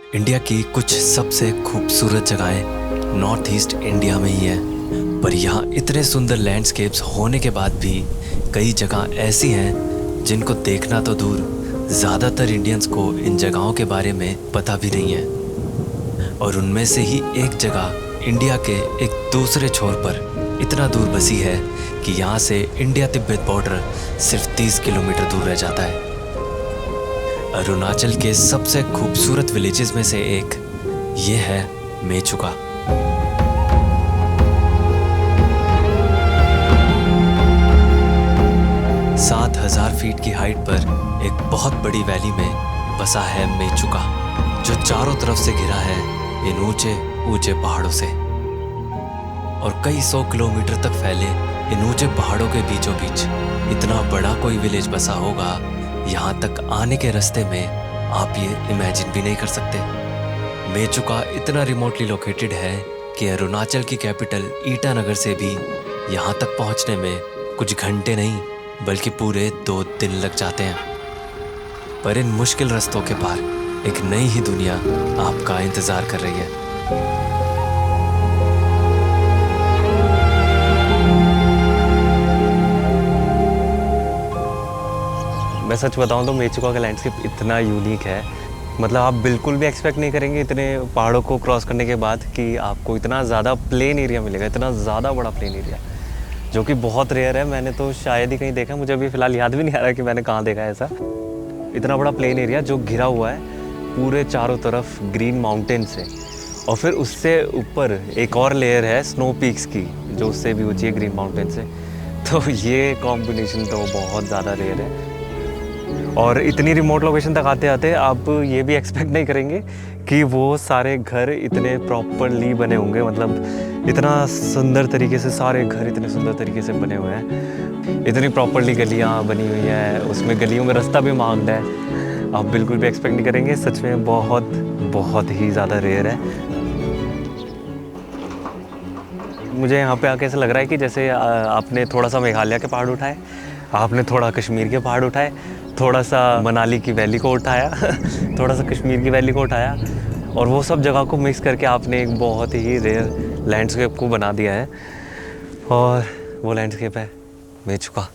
India की कुछ सबसे खूबसूरत जगहें नॉर्थ ईस्ट इंडिया में ही है। पर यहाँ इतने सुंदर लैंडस्केप्स होने के बाद भी कई जगह ऐसी हैं जिनको देखना तो दूर, ज़्यादातर इंडियंस को इन जगहों के बारे में पता भी नहीं है। और उनमें से ही एक जगह इंडिया के एक दूसरे छोर पर इतना दूर बसी है कि यहाँ से इंडिया तिब्बत बॉर्डर सिर्फ 30 किलोमीटर दूर रह जाता है। अरुणाचल के सबसे खूबसूरत विलेजेस में से एक ये है मेचुका। 7,000 फीट की हाइट पर एक बहुत बड़ी वैली में बसा है मेचुका, जो चारों तरफ से घिरा है इन ऊंचे ऊंचे पहाड़ों से। और कई 100 किलोमीटर तक फैले इन ऊंचे पहाड़ों के बीचों बीच इतना बड़ा कोई विलेज बसा होगा, यहाँ तक आने के रास्ते में आप ये इमेजिन भी नहीं कर सकते। मेचुका इतना रिमोटली लोकेटेड है कि अरुणाचल की कैपिटल ईटानगर से भी यहाँ तक पहुँचने में कुछ घंटे नहीं बल्कि पूरे 2 दिन लग जाते हैं। पर इन मुश्किल रास्तों के पार एक नई ही दुनिया आपका इंतजार कर रही है। मैं सच बताऊं तो मेचुका का लैंडस्केप इतना यूनिक है, मतलब आप बिल्कुल भी एक्सपेक्ट नहीं करेंगे इतने पहाड़ों को क्रॉस करने के बाद कि आपको इतना ज़्यादा प्लेन एरिया मिलेगा, इतना ज़्यादा बड़ा प्लेन एरिया, जो कि बहुत रेयर है। मैंने तो शायद ही कहीं देखा, मुझे अभी फ़िलहाल याद भी नहीं आ रहा कि मैंने कहाँ देखा है ऐसा। इतना बड़ा प्लेन एरिया जो घिरा हुआ है पूरे चारों तरफ ग्रीन माउंटेन से, और फिर उससे ऊपर एक और लेयर है स्नो पीक्स की जो उससे भी ऊँची है ग्रीन माउंटेन से। तो ये कॉम्बिनेशन तो बहुत ज़्यादा रेयर है। और इतनी रिमोट लोकेशन तक आते आते आप ये भी एक्सपेक्ट नहीं करेंगे कि वो सारे घर इतने प्रॉपरली बने होंगे, मतलब इतना सुंदर तरीके से सारे घर इतने सुंदर तरीके से बने हुए हैं, इतनी प्रॉपरली गलियां बनी हुई हैं, उसमें गलियों में रास्ता भी मार्क्ड है। आप बिल्कुल भी एक्सपेक्ट नहीं करेंगे, सच में बहुत बहुत ही ज़्यादा रेयर है। मुझे यहाँ पे आके ऐसा लग रहा है कि जैसे आपने थोड़ा सा मेघालय के पहाड़ उठाए, आपने थोड़ा कश्मीर के पहाड़ उठाए, थोड़ा सा मनाली की वैली को उठाया थोड़ा सा कश्मीर की वैली को उठाया, और वो सब जगह को मिक्स करके आपने एक बहुत ही रेयर लैंडस्केप को बना दिया है। और वो लैंडस्केप है मेचुका।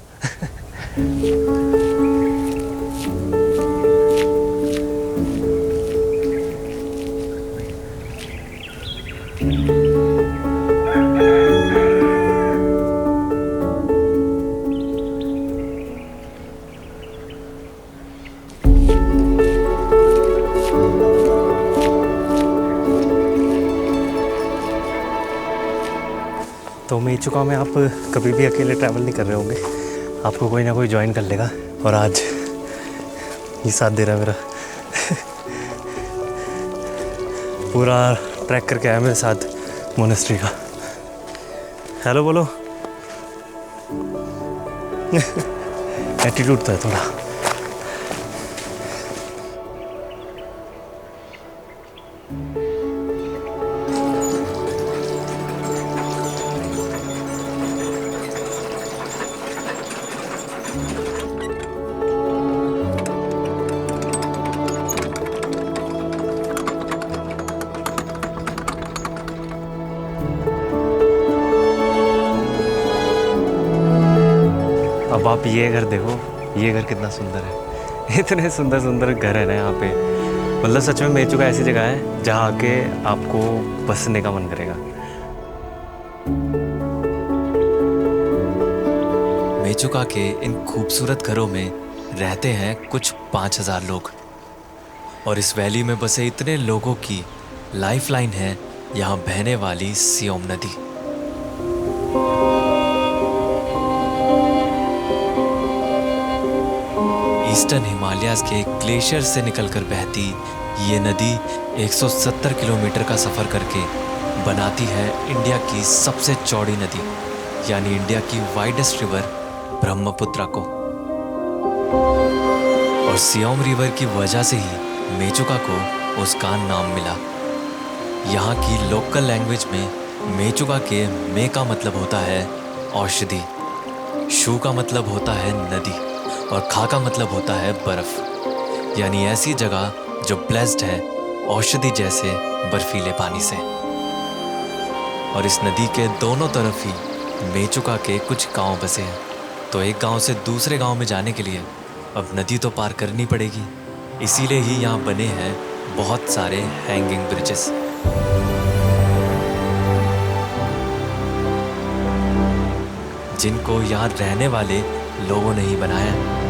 तो मेचुका में आप कभी भी अकेले ट्रैवल नहीं कर रहे होंगे, आपको कोई ना कोई ज्वाइन कर लेगा। और आज ये साथ दे रहा है मेरा पूरा ट्रैक करके आया मेरे साथ मोनेस्ट्री का। हेलो बोलो। एटीट्यूड तो है थोड़ा। अब आप ये घर देखो, ये घर कितना सुंदर है। इतने सुंदर सुंदर घर है ना यहाँ पे, मतलब सच में मेचुका ऐसी जगह है जहाँ आके आपको बसने का मन करेगा। मेचुका के इन खूबसूरत घरों में रहते हैं कुछ 5,000 लोग, और इस वैली में बसे इतने लोगों की लाइफलाइन है यहाँ बहने वाली सियोम नदी। ईस्टर्न हिमालयाज के ग्लेशियर से निकलकर बहती ये नदी 170 किलोमीटर का सफ़र करके बनाती है इंडिया की सबसे चौड़ी नदी, यानी इंडिया की वाइडेस्ट रिवर ब्रह्मपुत्र को। और सियोम रिवर की वजह से ही मेचुका को उसका नाम मिला। यहाँ की लोकल लैंग्वेज में मेचुका के मे का मतलब होता है औषधि, शू का मतलब होता है नदी, और खा का मतलब होता है बर्फ। यानी ऐसी जगह जो ब्लेस्ड है औषधि जैसे बर्फीले पानी से। और इस नदी के दोनों तरफ ही मेचुका के कुछ गांव बसे हैं, तो एक गांव से दूसरे गांव में जाने के लिए अब नदी तो पार करनी पड़ेगी। इसीलिए ही यहाँ बने हैं बहुत सारे हैंगिंग ब्रिजेस। जिनको यहाँ रहने वाले लोगों ने ही बनाया।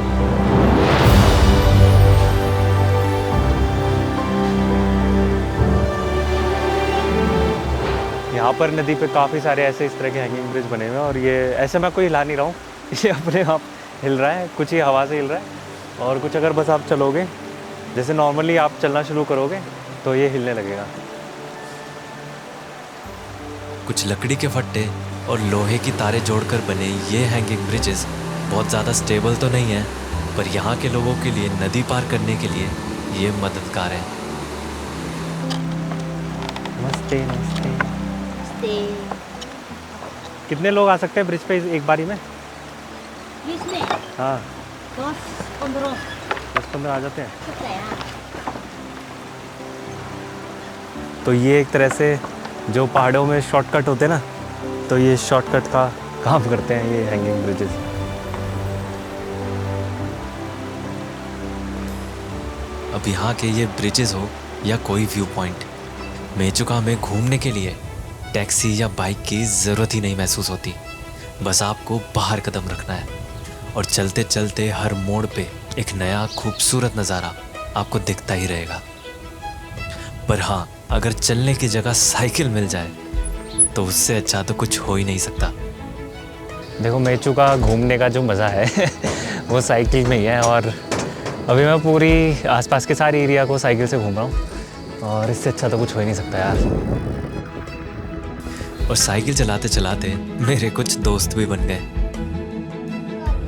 यहाँ पर नदी पे काफ़ी सारे ऐसे इस तरह के हैंगिंग ब्रिज बने हुए हैं और ये ऐसे मैं कोई हिला नहीं रहा हूँ, ये अपने आप हिल रहा है, कुछ ही हवा से हिल रहा है। और कुछ अगर बस आप चलोगे जैसे नॉर्मली आप चलना शुरू करोगे तो ये हिलने लगेगा। कुछ लकड़ी के फट्टे और लोहे की तारें जोड़कर बने ये हैंगिंग ब्रिजेस बहुत ज़्यादा स्टेबल तो नहीं है, पर यहाँ के लोगों के लिए नदी पार करने के लिए ये मददगार है। नमस्ते नमस्ते। नमस्ते। कितने लोग आ सकते हैं ब्रिज पे एक बारी में? बीच में हाँ 10-15 10-15 आ जाते हैं। सकता है। हाँ। तो ये एक तरह से जो पहाड़ों में शॉर्टकट होते हैं ना, तो ये शॉर्टकट का काम करते हैं ये हैंगिंग ब्रिजेस। अब यहाँ के ये ब्रिजेस हो या कोई व्यू पॉइंट, मेचुका में घूमने के लिए टैक्सी या बाइक की ज़रूरत ही नहीं महसूस होती। बस आपको बाहर कदम रखना है और चलते चलते हर मोड़ पे एक नया खूबसूरत नज़ारा आपको दिखता ही रहेगा। पर हाँ, अगर चलने की जगह साइकिल मिल जाए तो उससे अच्छा तो कुछ हो ही नहीं सकता। देखो मेचुका घूमने का जो मज़ा है वो साइकिल में ही है। और अभी मैं पूरी आसपास के सारे एरिया को साइकिल से घूम रहा हूँ और इससे अच्छा तो कुछ हो ही नहीं सकता यार। और साइकिल चलाते चलाते मेरे कुछ दोस्त भी बन गए,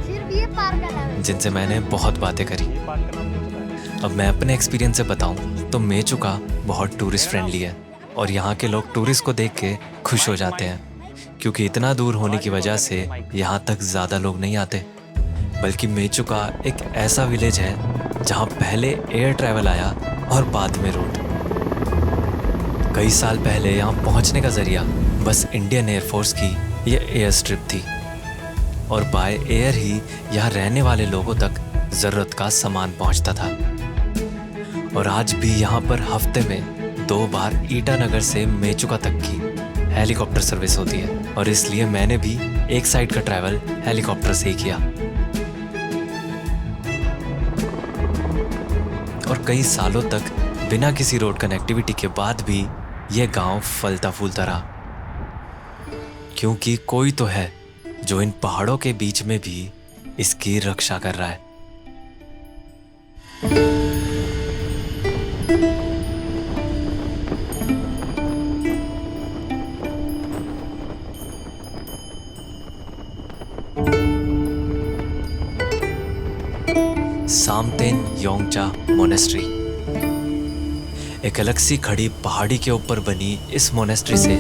सिर्फ ये पार करना है। जिनसे मैंने बहुत बातें करी। अब मैं अपने एक्सपीरियंस से बताऊं तो मेचुका बहुत टूरिस्ट फ्रेंडली है और यहाँ के लोग टूरिस्ट को देख के खुश हो जाते हैं, क्योंकि इतना दूर होने की वजह से यहाँ तक ज़्यादा लोग नहीं आते। बल्कि मेचुका एक ऐसा विलेज है जहाँ पहले एयर ट्रैवल आया और बाद में रोड। कई साल पहले यहाँ पहुँचने का जरिया बस इंडियन एयरफोर्स की ये एयर स्ट्रिप थी और बाय एयर ही यहाँ रहने वाले लोगों तक ज़रूरत का सामान पहुँचता था। और आज भी यहाँ पर हफ्ते में 2 बार ईटानगर से मेचुका तक की हेलीकॉप्टर सर्विस होती है और इसलिए मैंने भी एक साइड का ट्रैवल हेलीकॉप्टर से ही किया। और कई सालों तक बिना किसी रोड कनेक्टिविटी के बाद भी ये गांव फलता फूलता रहा, क्योंकि कोई तो है जो इन पहाड़ों के बीच में भी इसकी रक्षा कर रहा है। सामतेन योंगचा मोनेस्ट्री, एक अलग सी खड़ी पहाड़ी के ऊपर बनी इस मोनेस्ट्री से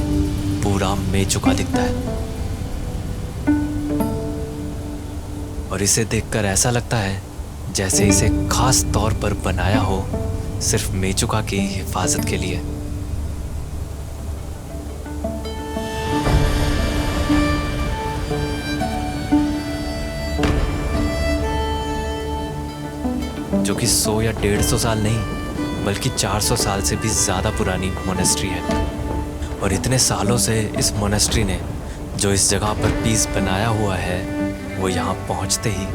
पूरा मेचुका दिखता है और इसे देखकर ऐसा लगता है जैसे इसे खास तौर पर बनाया हो सिर्फ मेचुका की हिफाजत के लिए। जो कि 100 या 150 साल नहीं बल्कि 400 साल से भी ज़्यादा पुरानी मोनेस्ट्री है। और इतने सालों से इस मोनेस्ट्री ने जो इस जगह पर पीस बनाया हुआ है वो यहाँ पहुँचते ही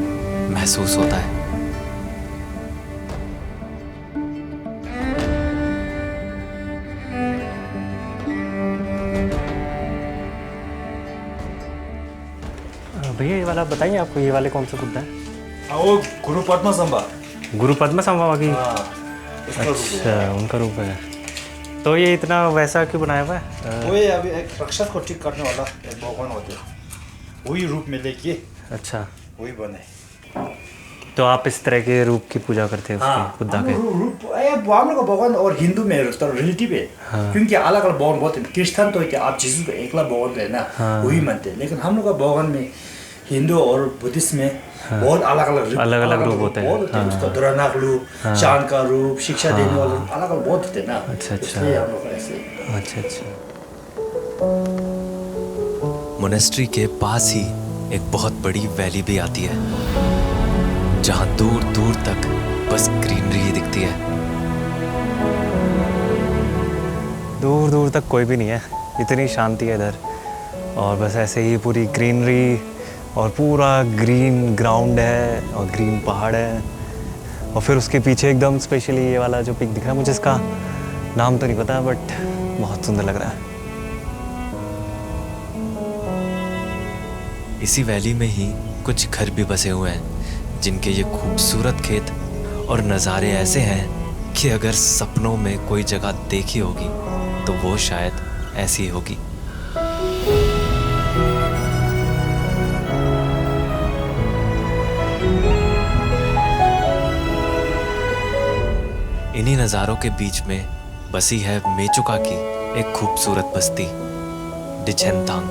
महसूस होता है। भैया ये वाला बताइए, आपको ये वाले कौन से बुद्ध हैं? वो गुरु पद्मा संभा। गुरु पद्मा संभवा की? उसका रूप है। अच्छा, उनका रूप है। तो ये इतना वैसा क्यों बनाया हुआ है? वो ये अभी एक राक्षस को ठीक करने वाला एक भगवान होते हैं, वही रूप में लेके अच्छा, वही बने। तो आप इस तरह के रूप की पूजा करते हैं उसके बुद्धा के? रूप हम लोग का भगवान और हिंदू में रिलेटिव है। क्योंकि अलग अलग भगवान बहुत है। क्रिश्चियन तो क्या आप जीसस को एकला भगवान है ना, वही मानते हैं। लेकिन हम लोग का भगवान में हिंदू और बुद्धिस्ट में बहुत अलग-अलग रूप होते हैं। बहुत होते हैं। उसका दुरानाक रूप, शांत का रूप, शिक्षा देने वाला अलग-अलग बहुत होते हैं ना। अच्छा। इसलिए हम लोग ऐसे अच्छा। मोनेस्ट्री के पास ही एक बहुत बड़ी वैली भी आती है, जहां दूर दूर तक बस ग्रीनरी ही दिखती है। दूर दूर तक कोई भी नहीं है, इतनी शांति है इधर। और बस ऐसे ही पूरी ग्रीनरी और पूरा ग्रीन ग्राउंड है और ग्रीन पहाड़ है। और फिर उसके पीछे एकदम स्पेशली ये वाला जो पिक दिख रहा है, मुझे इसका नाम तो नहीं पता बट बहुत सुंदर लग रहा है। इसी वैली में ही कुछ घर भी बसे हुए हैं, जिनके ये खूबसूरत खेत और नज़ारे ऐसे हैं कि अगर सपनों में कोई जगह देखी होगी तो वो शायद ऐसी होगी। इन्हीं नज़ारों के बीच में बसी है मेचुका की एक खूबसूरत बस्ती, डिचेनतांग।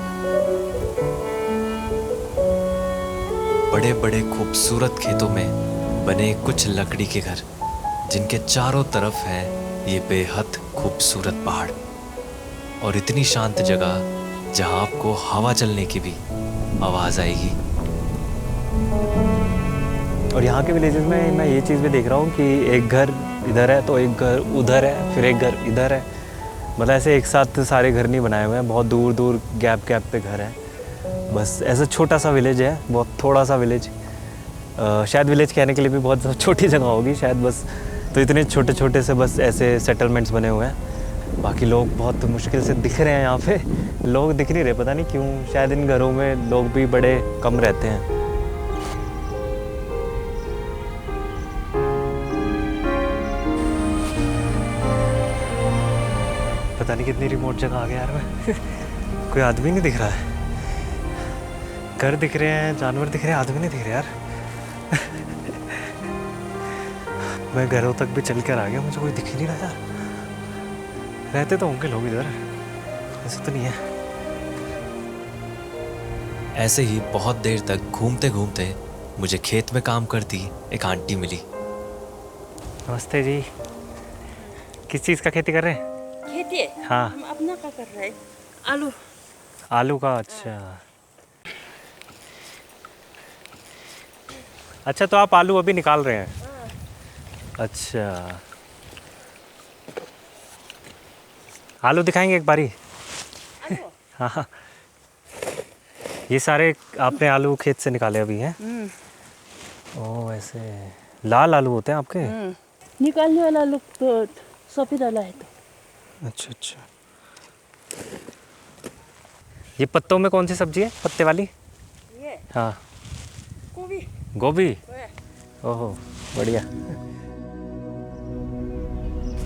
बड़े बड़े खूबसूरत खेतों में बने कुछ लकड़ी के घर, जिनके चारों तरफ है ये बेहद खूबसूरत पहाड़ और इतनी शांत जगह जहां आपको हवा चलने की भी आवाज़ आएगी। और यहाँ के विलेजेस में मैं ये चीज़ भी देख रहा हूँ कि एक घर इधर है तो एक घर उधर है, फिर एक घर इधर है। मतलब ऐसे एक साथ सारे घर नहीं बनाए हुए हैं, बहुत दूर दूर गैप पे घर है। बस ऐसा छोटा सा विलेज है, बहुत थोड़ा सा विलेज। शायद विलेज कहने के लिए भी बहुत छोटी जगह होगी शायद, बस तो इतने छोटे छोटे से बस ऐसे सेटलमेंट्स बने हुए हैं। बाकी लोग बहुत मुश्किल से दिख रहे हैं यहाँ पे, लोग दिख नहीं रहे, पता नहीं क्यों। शायद इन घरों में लोग भी बड़े कम रहते हैं। पता नहीं कितनी रिमोट जगह आ गया यार मैं। कोई आदमी नहीं दिख रहा है, घर दिख रहे हैं, जानवर दिख रहे हैं, आदमी नहीं दिख रहे यार। मैं घरों तक भी चल कर आ गया, मुझे कोई दिख ही नहीं रहा यार। रहते तो होंगे लोग इधर, ऐसा तो नहीं है। ऐसे ही बहुत देर तक घूमते घूमते मुझे खेत में काम करती एक आंटी मिली। नमस्ते जी, किस चीज़ का खेती कर रहे हैं? खेती हाँ। हम अपना का कर रहे हैं, आलू। आलू का, अच्छा। अच्छा, तो आप आलू अभी निकाल रहे हैं? अच्छा, आलू दिखाएंगे एक बारी? हाँ, ये सारे आपने आलू खेत से निकाले अभी हैं? ओह, ऐसे लाल आलू होते हैं आपके? निकालने वाला लोग तो सफेद वाला है। तो अच्छा। ये पत्तों में कौन सी सब्जी है, पत्ते वाली? ये हाँ, गोभी। गोभी। ओहो, बढ़िया।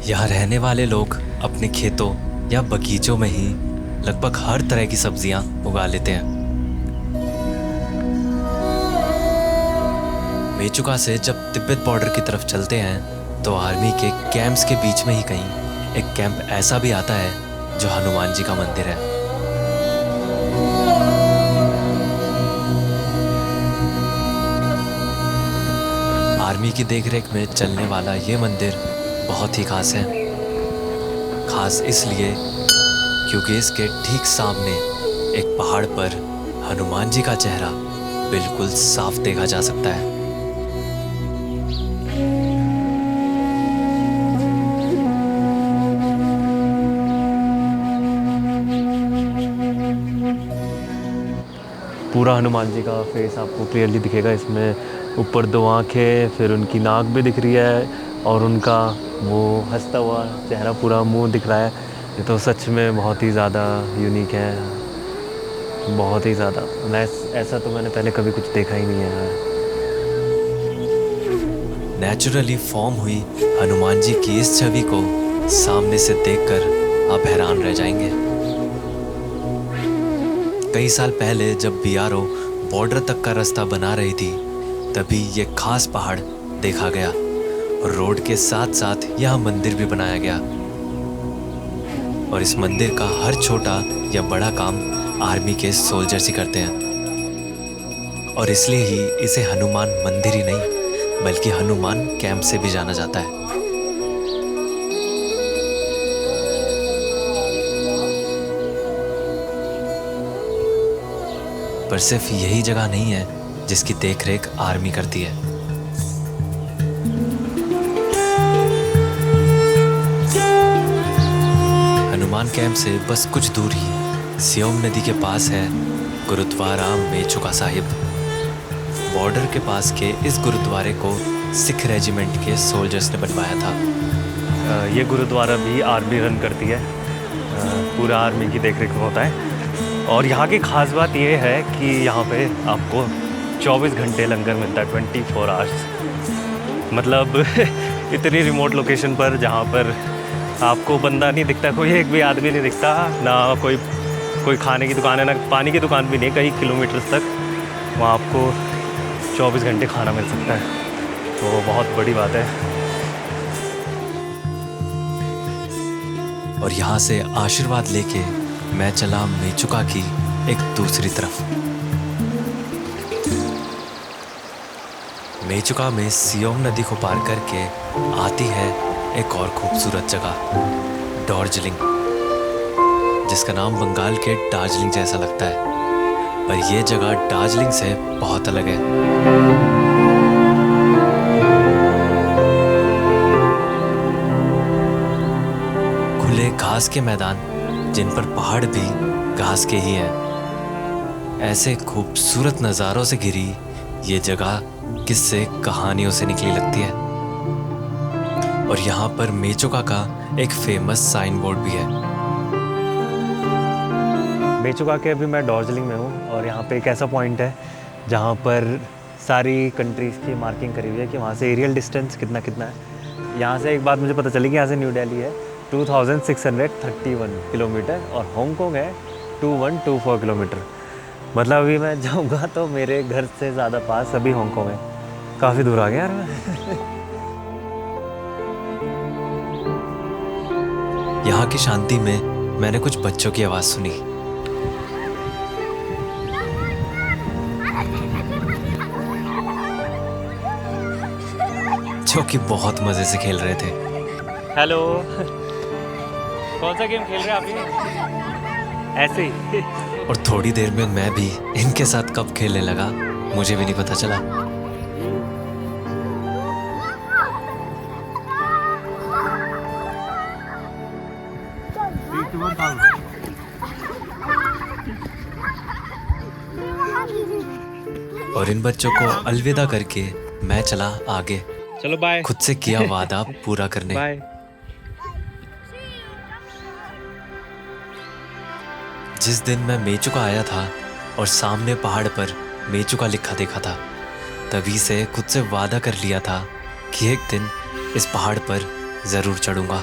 यहाँ रहने वाले लोग अपने खेतों या बगीचों में ही लगभग हर तरह की सब्जियां उगा लेते हैं। मेचुका से जब तिब्बत बॉर्डर की तरफ चलते हैं तो आर्मी के कैंप्स के बीच में ही कहीं एक कैंप ऐसा भी आता है जो हनुमान जी का मंदिर है। आर्मी की देखरेख में चलने वाला ये मंदिर बहुत ही खास है। खास इसलिए क्योंकि इसके ठीक सामने एक पहाड़ पर हनुमान जी का चेहरा बिल्कुल साफ देखा जा सकता है। पूरा हनुमान जी का फेस आपको क्लियरली दिखेगा इसमें। ऊपर 2 आँखें, फिर उनकी नाक भी दिख रही है और उनका वो हंसता हुआ चेहरा, पूरा मुंह दिख रहा है। ये तो सच में बहुत ही ज़्यादा यूनिक है, बहुत ही ज़्यादा। ऐसा तो मैंने पहले कभी कुछ देखा ही नहीं है। नेचुरली फॉर्म हुई हनुमान जी की इस छवि को सामने से देखकर आप हैरान रह जाएंगे। कई साल पहले जब बीआरओ बॉर्डर तक का रास्ता बना रही थी, तभी ये खास पहाड़ देखा गया और रोड के साथ साथ यह मंदिर भी बनाया गया। और इस मंदिर का हर छोटा या बड़ा काम आर्मी के सोल्जर्स ही करते हैं। और इसलिए ही इसे हनुमान मंदिर ही नहीं बल्कि हनुमान कैंप से भी जाना जाता है। पर सिर्फ यही जगह नहीं है जिसकी देखरेख आर्मी करती है। हनुमान कैंप से बस कुछ दूर ही सियोम नदी के पास है गुरुद्वारा मेचुका साहिब। बॉर्डर के पास के इस गुरुद्वारे को सिख रेजिमेंट के सोल्जर्स ने बनवाया था। ये गुरुद्वारा भी आर्मी रन करती है, पूरा आर्मी की देखरेख में होता है। और यहाँ की ख़ास बात ये है कि यहाँ पे आपको 24 घंटे लंगर मिलता है, 24 आवर्स। मतलब इतनी रिमोट लोकेशन पर जहाँ पर आपको बंदा नहीं दिखता, कोई एक भी आदमी नहीं दिखता, ना कोई खाने की दुकान है, ना पानी की दुकान भी नहीं, कई किलोमीटर्स तक वहाँ आपको 24 घंटे खाना मिल सकता है। तो बहुत बड़ी बात है। और यहाँ से आशीर्वाद लेके मैं चला मेचुका की एक दूसरी तरफ। मेचुका में सियोम नदी को पार करके आती है एक और खूबसूरत जगह दार्जिलिंग, जिसका नाम बंगाल के दार्जिलिंग जैसा लगता है, पर यह जगह दार्जिलिंग से बहुत अलग है। खुले घास के मैदान जिन पर पहाड़ भी घास के ही हैं। ऐसे खूबसूरत नज़ारों से घिरी ये जगह किस्से कहानियों से निकली लगती है। और यहाँ पर मेचुका का एक फेमस साइन बोर्ड भी है। मेचुका के अभी मैं दार्जिलिंग में हूँ और यहाँ पे एक ऐसा पॉइंट है जहाँ पर सारी कंट्रीज़ की मार्किंग करी हुई है कि वहाँ से एरियल डिस्टेंस कितना कितना है। यहाँ से एक बात मुझे पता चली कि यहाँ से न्यू दिल्ली है 2631 किलोमीटर और हांगकांग है 2124 किलोमीटर। मतलब अभी मैं जाऊँगा तो मेरे घर से ज़्यादा पास अभी हांगकांग है। काफ़ी दूर आ गया यार मैं। यहाँ की शांति में मैंने कुछ बच्चों की आवाज़ सुनी जो कि बहुत मज़े से खेल रहे थे। हेलो, कौन सा गेम खेल रहे हैं आप ये? ऐसे ही। और थोड़ी देर में मैं भी इनके साथ कब खेलने लगा मुझे भी नहीं पता चला। और इन बच्चों को अलविदा करके मैं चला आगे, चलो बाय। खुद से किया वादा पूरा करने। बाय। जिस दिन मैं मेचुका आया था और सामने पहाड़ पर मेचुका लिखा देखा था, तभी से खुद से वादा कर लिया था कि एक दिन इस पहाड़ पर ज़रूर चढ़ूंगा।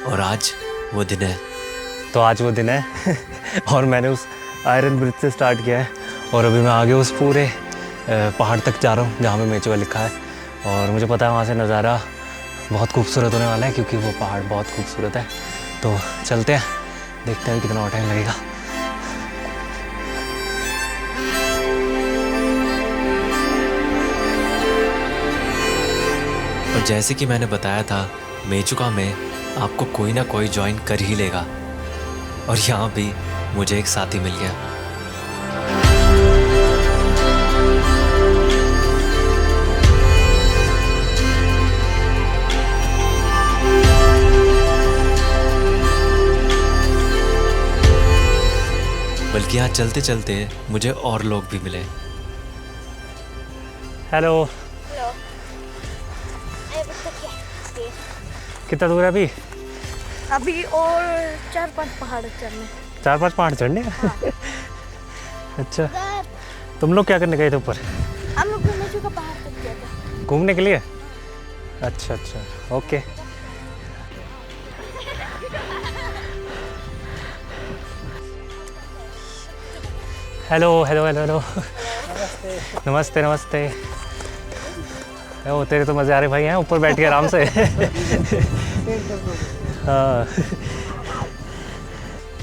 और आज वो दिन है। तो आज वो दिन है और मैंने उस आयरन ब्रिज से स्टार्ट किया है और अभी मैं आगे उस पूरे पहाड़ तक जा रहा हूँ जहाँ पे मेचुका लिखा है। और मुझे पता है वहाँ से नज़ारा बहुत खूबसूरत होने वाला है क्योंकि वो पहाड़ बहुत खूबसूरत है। तो चलते हैं, देखते हैं कितना और टाइम लगेगा। और जैसे कि मैंने बताया था, मेचुका में आपको कोई ना कोई ज्वाइन कर ही लेगा। और यहाँ भी मुझे एक साथी मिल गया। बल्कि यहाँ चलते चलते मुझे और लोग भी मिले। हेलो। कितना दूर है अभी? अभी और 4-5 पहाड़ चढ़ने। 4-5 पहाड़ चढ़ने? हाँ। अच्छा, तुम लोग क्या करने गए थे ऊपर? हम लोग मेचुका पहाड़ तक गए थे घूमने के लिए। अच्छा अच्छा, okay. Hello hello hello hello. नमस्ते नमस्ते। ओ तेरे तो मज़े आ रहे भाई हैं, ऊपर बैठ के आराम से। हाँ,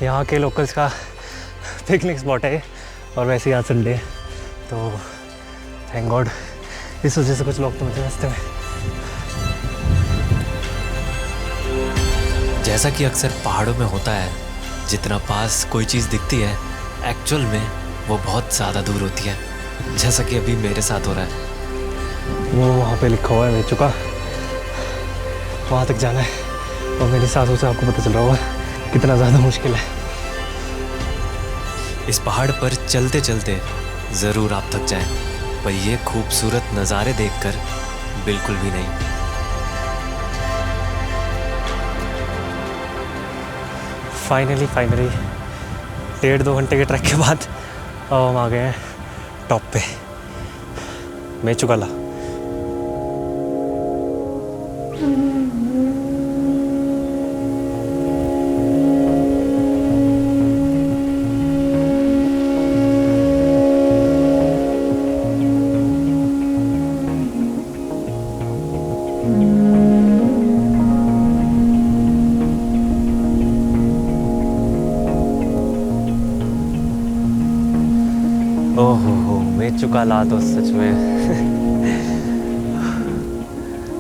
यहाँ के लोकल्स का पिकनिक स्पॉट है और वैसे यहाँ संडे है तो थैंक गॉड, इस वजह से कुछ लोग तो मुझे रास्ते में। जैसा कि अक्सर पहाड़ों में होता है, जितना पास कोई चीज़ दिखती है, एक्चुअल में वो बहुत ज़्यादा दूर होती है, जैसा कि अभी मेरे साथ हो रहा है। वो वहाँ पे लिखा हुआ है मेचुका, वहाँ तक जाना है। और मेरी सांसों से आपको पता चल रहा होगा कितना ज़्यादा मुश्किल है। इस पहाड़ पर चलते चलते ज़रूर आप थक जाएं, पर ये खूबसूरत नज़ारे देखकर बिल्कुल भी नहीं। फाइनली 1.5-2 घंटे के ट्रैक के बाद अब हम आ गए हैं टॉप पे, मेचुकाला। ओहो, मेचुकाला तो सच में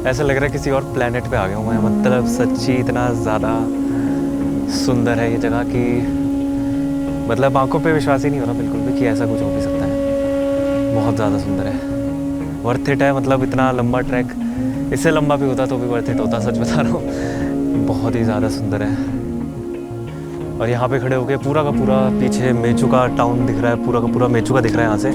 ऐसा लग रहा है किसी और प्लेनेट पे आ गया हूँ मैं। मतलब सच्ची इतना ज़्यादा सुंदर है ये जगह कि मतलब आंखों पे विश्वास ही नहीं हो रहा बिल्कुल भी कि ऐसा कुछ हो भी सकता है। बहुत ज़्यादा सुंदर है, वर्थ इट है। मतलब इतना लंबा ट्रैक, इससे लंबा भी होता तो भी वर्थ इट होता, सच बता रहा हूँ। बहुत ही ज़्यादा सुंदर है। और यहाँ पे खड़े होके पूरा का पूरा पीछे मेचुका टाउन दिख रहा है, पूरा का पूरा मेचुका दिख रहा है यहाँ से।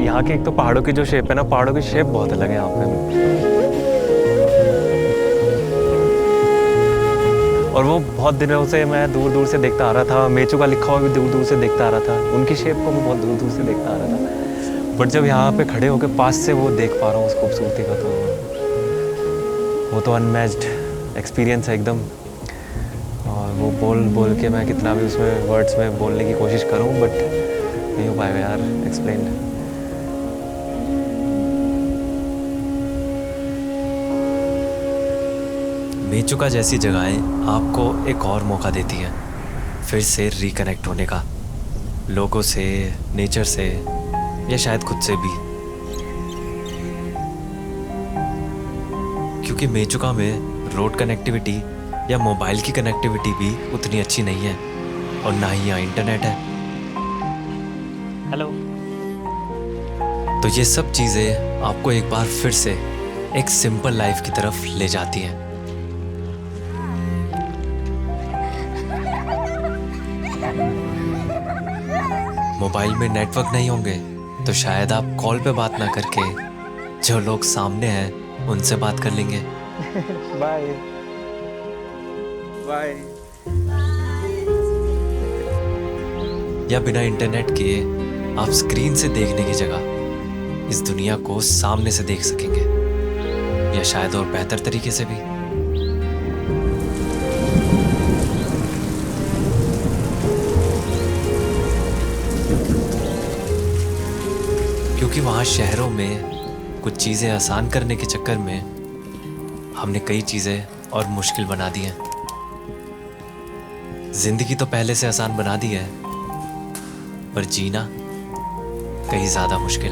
यहाँ के एक तो पहाड़ों की जो शेप है ना, पहाड़ों की शेप बहुत अलग है यहाँ पे। और वो बहुत दिनों से मैं दूर दूर से देखता आ रहा था, मेचुका लिखा हुआ भी दूर दूर से देखता आ रहा था, उनकी शेप को मैं बहुत दूर दूर से देखता आ रहा था। बट जब यहाँ पे खड़े होके पास से वो देख पा रहा हूँ उस खूबसूरती का, तो वो तो अनमैच्ड एक्सपीरियंस है एकदम। और वो बोल के मैं कितना भी उसमें वर्ड्स में बोलने की कोशिश करूं, बट नहीं हो पाएगा यार एक्सप्लेन। मेचुका जैसी जगहें आपको एक और मौका देती हैं फिर से रिकनेक्ट होने का, लोगों से, नेचर से, या शायद खुद से भी। क्योंकि मेचुका में रोड कनेक्टिविटी या मोबाइल की कनेक्टिविटी भी उतनी अच्छी नहीं है, और ना ही यहाँ इंटरनेट है। हेलो। तो ये सब चीज़ें आपको एक बार फिर से एक सिंपल लाइफ की तरफ ले जाती हैं। मोबाइल में नेटवर्क नहीं होंगे तो शायद आप कॉल पे बात ना करके जो लोग सामने हैं उनसे बात कर लेंगे। Bye bye. या बिना इंटरनेट के आप स्क्रीन से देखने की जगह इस दुनिया को सामने से देख सकेंगे, या शायद और बेहतर तरीके से भी। क्योंकि वहाँ शहरों में कुछ चीज़ें आसान करने के चक्कर में हमने कई चीज़ें और मुश्किल बना दी हैं। जिंदगी तो पहले से आसान बना दी है, पर जीना कहीं ज़्यादा मुश्किल।